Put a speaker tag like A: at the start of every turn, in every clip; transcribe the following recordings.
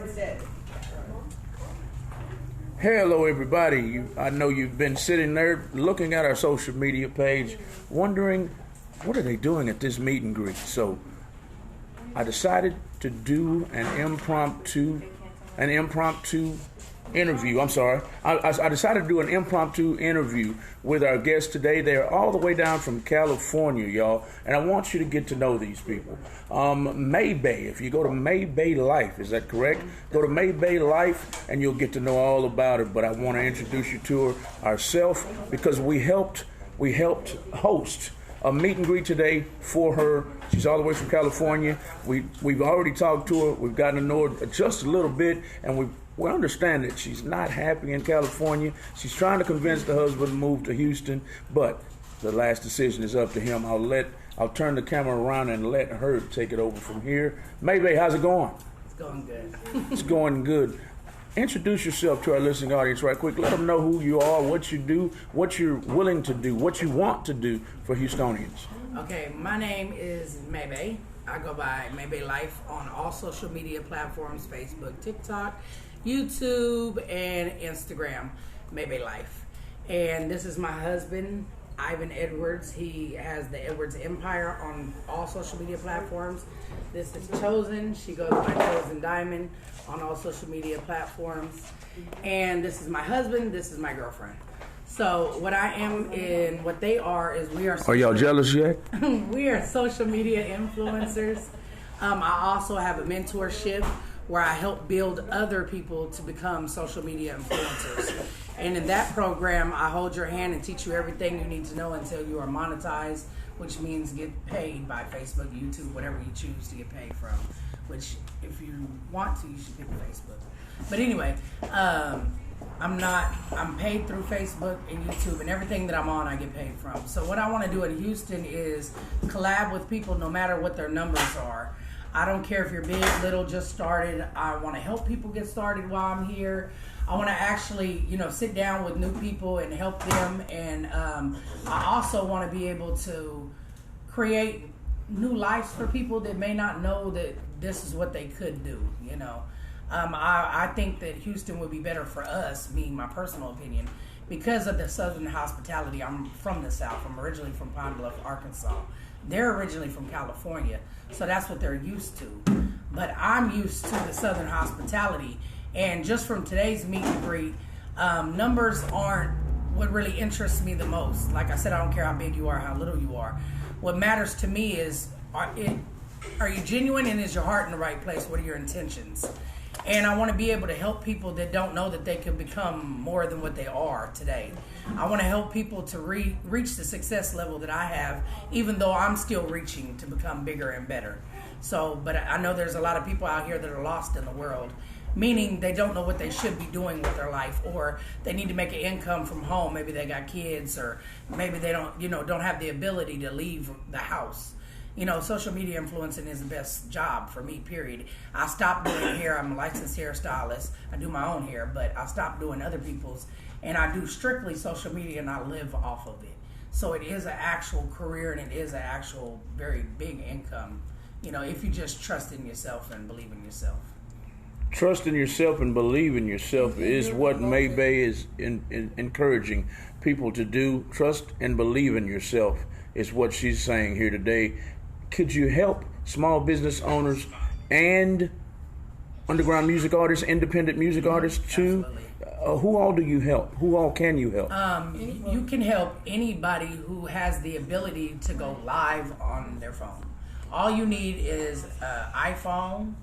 A: instead.
B: Hello, everybody. I know you've been sitting there looking at our social media page, wondering what are they doing at this meet and greet. So I decided to do an impromptu interview. I decided to do an impromptu interview with our guests today. They're all the way down from California, y'all, and I want you to get to know these people. Maybay, if you go to Maybay Life, is that correct? Go to Maybay Life and you'll get to know all about it, but I want to introduce you to her ourselves because we helped host a meet and greet today for her. She's all the way from California. We've already talked to her. We've gotten to know her just a little bit, and we understand that she's not happy in California. She's trying to convince the husband to move to Houston, but the last decision is up to him. I'll turn the camera around and let her take it over from here. Maybay, how's it going?
A: It's going good.
B: It's going good. Introduce yourself to our listening audience right quick. Let them know who you are, what you do, what you're willing to do, what you want to do for Houstonians.
A: Okay, my name is Maybay. I go by Maybay Life on all social media platforms, Facebook, TikTok, YouTube, and Instagram, Maybay Life. And this is my husband, Ivan Edwards. He has the Edwards Empire on all social media platforms. This is Chosen. She goes by Chosen Diamond on all social media platforms. And this is my husband. This is my girlfriend. So what I am and what they are is we are...
B: Are y'all jealous yet?
A: We are social media influencers. I also have a mentorship where I help build other people to become social media influencers. And in that program, I hold your hand and teach you everything you need to know until you are monetized, which means get paid by Facebook, YouTube, whatever you choose to get paid from. Which, if you want to, you should pick Facebook. But anyway, I'm paid through Facebook and YouTube, and everything that I'm on, I get paid from. So what I want to do in Houston is collab with people no matter what their numbers are. I don't care if you're big, little, just started. I want to help people get started while I'm here. I want to actually, sit down with new people and help them. And I also want to be able to create new lives for people that may not know that this is what they could do, I think that Houston would be better for us, my personal opinion, because of the Southern hospitality. I'm from the South. I'm originally from Pine Bluff, Arkansas. They're originally from California, so that's what they're used to. But I'm used to the Southern hospitality, and just from today's meet and greet, numbers aren't what really interests me the most. Like I said, I don't care how big you are, how little you are. What matters to me is, are you genuine, and is your heart in the right place? What are your intentions? And I want to be able to help people that don't know that they can become more than what they are today. I want to help people to reach the success level that I have, even though I'm still reaching to become bigger and better. But I know there's a lot of people out here that are lost in the world, meaning they don't know what they should be doing with their life, or they need to make an income from home. Maybe they got kids, or maybe they don't have the ability to leave the house. Social media influencing is the best job for me, period. I stopped doing hair. I'm a licensed hairstylist. I do my own hair, but I stopped doing other people's, and I do strictly social media, and I live off of it. So it is an actual career, and it is an actual very big income, if you just trust in yourself and believe in yourself.
B: Trust in yourself and believe in yourself is what Maybay is encouraging people to do. Trust and believe in yourself is what she's saying here today. Could you help small business owners and underground music artists, independent music artists too?
A: Absolutely.
B: Who all do you help? Who all can you help?
A: You can help anybody who has the ability to go live on their phone. All you need is an iPhone,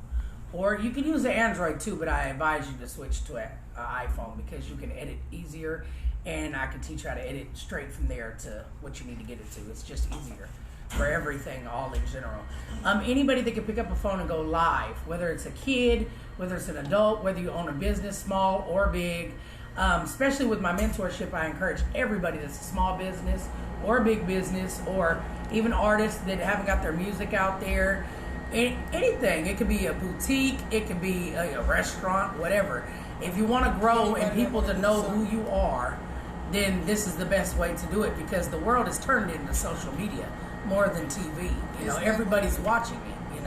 A: or you can use the Android too, but I advise you to switch to an iPhone because you can edit easier, and I can teach you how to edit straight from there to what you need to get it to. It's just easier for everything, all in general. Anybody that can pick up a phone and go live, whether it's a kid, whether it's an adult, whether you own a business, small or big. Especially with my mentorship, I encourage everybody that's a small business or a big business, or even artists that haven't got their music out there. Anything. It could be a boutique, it could be a restaurant, whatever. If you want to grow and people to know who you are, then this is the best way to do it, because the world is turned into social media more than TV. Everybody's watching it,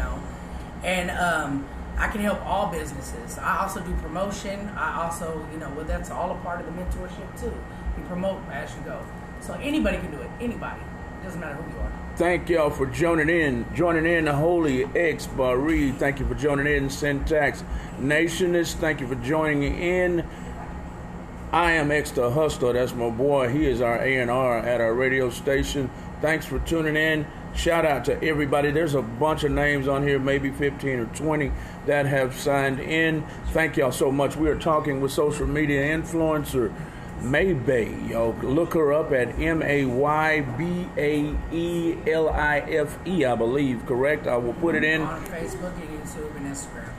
A: And I can help all businesses. I also do promotion. I also, well, that's all a part of the mentorship too. You promote as you go. So anybody can do it. Anybody. Doesn't matter who you are.
B: Thank y'all for joining in the Holy X Barri. Thank you for joining in, Syntax Nationist. Thank you for joining in. I am X the Hustler. That's my boy. He is our A&R at our radio station. Thanks for tuning in. Shout out to everybody. There's a bunch of names on here, maybe 15 or 20 that have signed in. Thank y'all so much. We are talking with social media influencer Maybae. Y'all look her up at Maybaelife, I believe, correct? I will put it in.
A: On Facebook and YouTube and Instagram.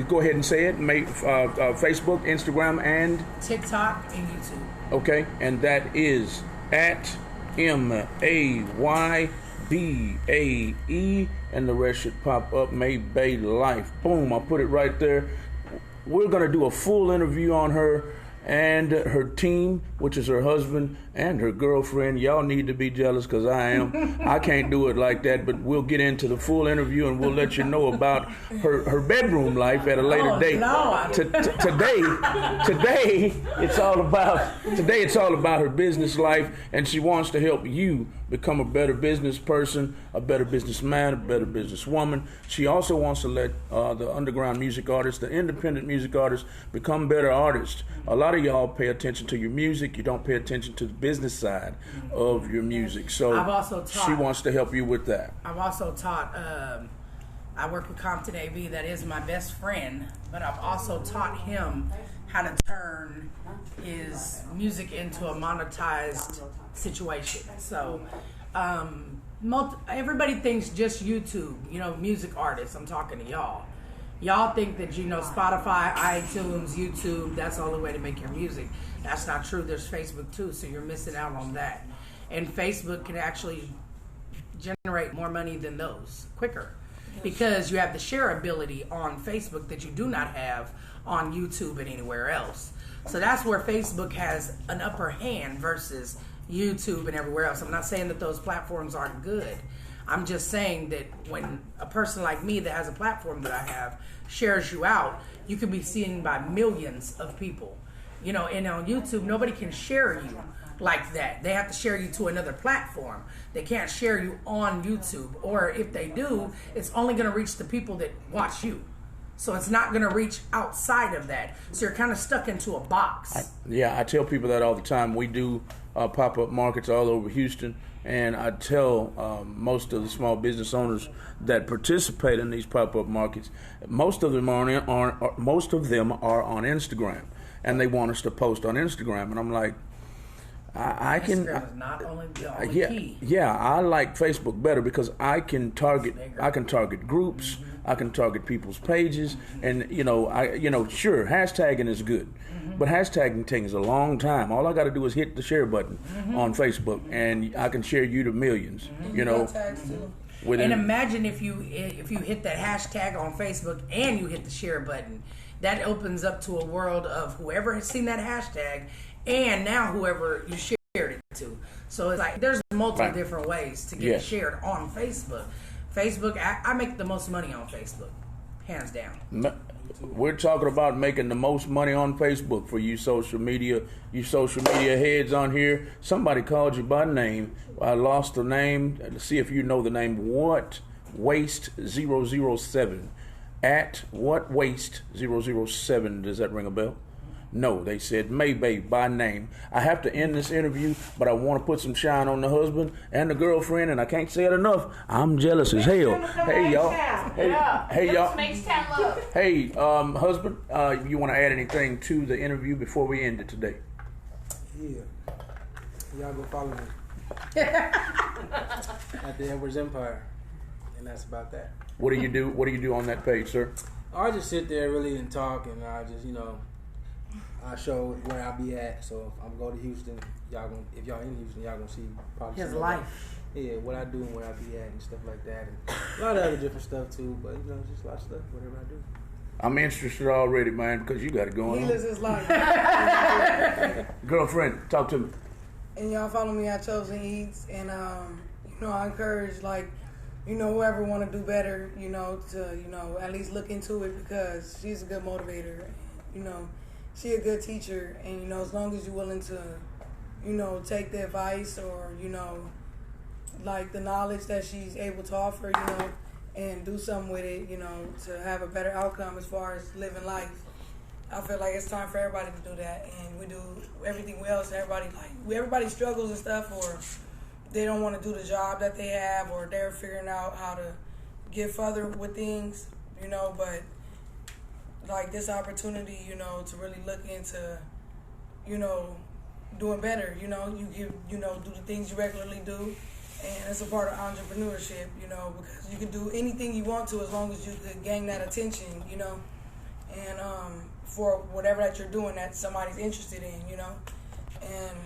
B: Go ahead and say it. Facebook, Instagram, and
A: TikTok and YouTube.
B: Okay, and that is at Maybae, and the rest should pop up. Maybae Life. Boom! I put it right there. We're gonna do a full interview on her and her team, which is her husband and her girlfriend. Y'all need to be jealous because I am. I can't do it like that, but we'll get into the full interview and we'll let you know about her bedroom life at a later date. Today it's all about her business life, and she wants to help you become a better business person, a better businessman, a better businesswoman. She also wants to let the underground music artists, the independent music artists, become better artists. A lot of y'all pay attention to your music. You don't pay attention to the business side of your music. So
A: I've also taught,
B: she wants to help you with that.
A: I've also taught, I work with Compton AV, that is my best friend, but I've also taught him how to turn his music into a monetized situation. So everybody thinks just YouTube, music artists. I'm talking to y'all. Y'all think that, Spotify, iTunes, YouTube, that's the only way to make your music. That's not true. There's Facebook too, so you're missing out on that. And Facebook can actually generate more money than those quicker because you have the shareability on Facebook that you do not have on YouTube and anywhere else. So that's where Facebook has an upper hand versus YouTube and everywhere else. I'm not saying that those platforms aren't good. I'm just saying that when a person like me that has a platform that I have shares you out, you can be seen by millions of people. And on YouTube, nobody can share you like that. They have to share you to another platform. They can't share you on YouTube. Or if they do, it's only going to reach the people that watch you. So it's not going to reach outside of that. So you're kind of stuck into a box.
B: I tell people that all the time. We do pop-up markets all over Houston. And I tell most of the small business owners that participate in these pop-up markets, most of them are on Instagram, and they want us to post on Instagram. And I'm like, I can.
A: Instagram is not only the only key.
B: Yeah, I like Facebook better because I can target groups.
A: Mm-hmm.
B: I can target people's pages, and sure, hashtagging is good. But hashtagging takes a long time. All I got to do is hit the share button on Facebook, and I can share you to millions.
A: And imagine if you hit that hashtag on Facebook and you hit the share button, that opens up to a world of whoever has seen that hashtag, and now whoever you shared it to. So it's like there's multiple different ways to get it shared on Facebook. Facebook, I make the most money on Facebook, hands down.
B: We're talking about making the most money on Facebook for you social media heads on here. Somebody called you by name. I lost the name. Let's see if you know the name. What Waste 007 at What Waste 007. Does that ring a bell? No, they said Maybae by name. I have to end this interview, but I want to put some shine on the husband and the girlfriend, and I can't say it enough. I'm jealous as hell. Hey, y'all. Hey, y'all. Hey, husband, you want to add anything to the interview before we end it today?
C: Yeah. Y'all go follow me. At the Edwards Empire. And that's about that.
B: What do you do? What do you do on that page, sir?
C: I just sit there really and talk, and I just, I show where I be at. So if I'm going to Houston, if y'all in Houston, y'all gonna see probably
A: his life.
C: What I do and where I be at and stuff like that, and a lot of other different stuff too. But just a lot of stuff, whatever I do.
B: I'm interested already, man, because you got it going on.
D: He lives his life.
B: Girlfriend, talk to me.
D: And y'all follow me at Chosen Eats, and I encourage whoever want to do better, to, at least look into it, because she's a good motivator. She a good teacher, and, as long as you're willing to, take the advice or, like the knowledge that she's able to offer, and do something with it, to have a better outcome as far as living life. I feel like it's time for everybody to do that, and we do everything else. Everybody struggles and stuff, or they don't want to do the job that they have, or they're figuring out how to get further with things, but like this opportunity, to really look into, doing better, you give, do the things you regularly do, and it's a part of entrepreneurship, because you can do anything you want to as long as you could gain that attention, and for whatever that you're doing that somebody's interested in,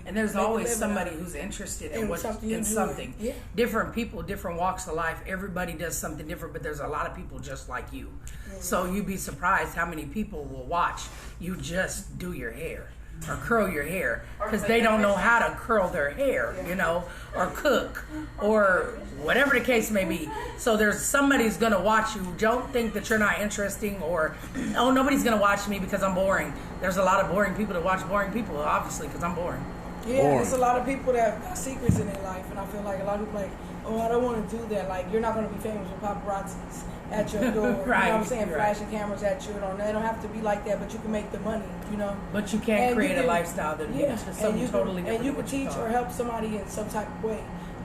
A: And there's always somebody who's interested in something.
D: Yeah.
A: Different people, different walks of life. Everybody does something different, but there's a lot of people just like you. Mm-hmm. So you'd be surprised how many people will watch you just do your hair or curl your hair because they don't know how to curl their hair, or cook or whatever the case may be. So there's somebody's going to watch you. Don't think that you're not interesting or, oh, nobody's going to watch me because I'm boring. There's a lot of boring people that watch boring people, obviously, because I'm boring.
D: Yeah, there's a lot of people that have secrets in their life, and I feel like a lot of people like, oh, I don't want to do that. Like, you're not going to be famous with paparazzis at your door.
A: Right.
D: You know what I'm saying?
A: Right.
D: Flashing cameras at you. They don't have to be like that, but you can make the money,
A: But you can't
D: And
A: create
D: you
A: a lifestyle that is something totally different.
D: And you
A: than
D: can
A: what
D: teach or
A: thought.
D: help somebody in some type of way.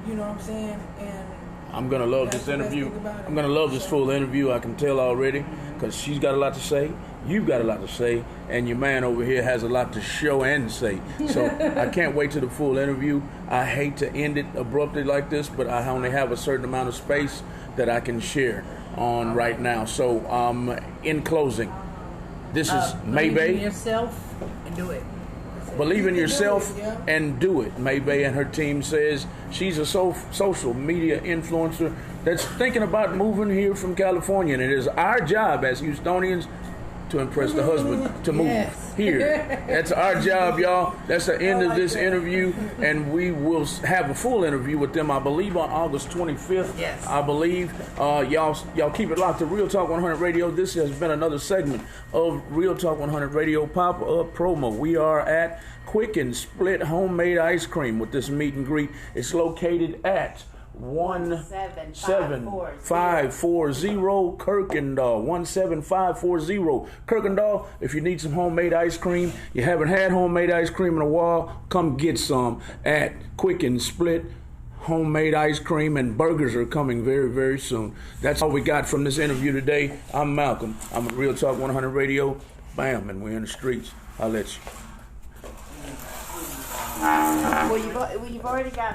D: You know what I'm saying? And
B: I'm going to love
D: that's
B: this
D: the best
B: interview.
D: thing about it.
B: I'm going to love this full interview. I can tell already because she's got a lot to say. You've got a lot to say. And your man over here has a lot to show and say. So I can't wait to the full interview. I hate to end it abruptly like this, but I only have a certain amount of space that I can share on right now. So in closing, this is
A: Believe in
B: Maybay.
A: yourself and do it.
B: Believe in
D: You can do
B: yourself
D: it, yeah.
B: and do it. Maybay and her team says she's a social media influencer that's thinking about moving here from California. And it is our job as Houstonians to impress the husband to move
A: Yes.
B: here. That's our job, y'all. That's the end of this interview. And we will have a full interview with them, I believe, on August 25th.
A: Yes.
B: I believe. Y'all keep it locked to Real Talk 100 Radio. This has been another segment of Real Talk 100 Radio pop-up promo. We are at Quick and Split Homemade Ice Cream with this meet and greet. It's located at 17540 Kirkendall. 17540 Kirkendall. If you need some homemade ice cream, you haven't had homemade ice cream in a while, come get some at Quick and Split Homemade Ice Cream, and burgers are coming very, very soon. That's all we got from this interview today. I'm Malcolm. I'm at Real Talk 100 Radio. Bam, and we're in the streets. I'll let you.
E: Well, you've already got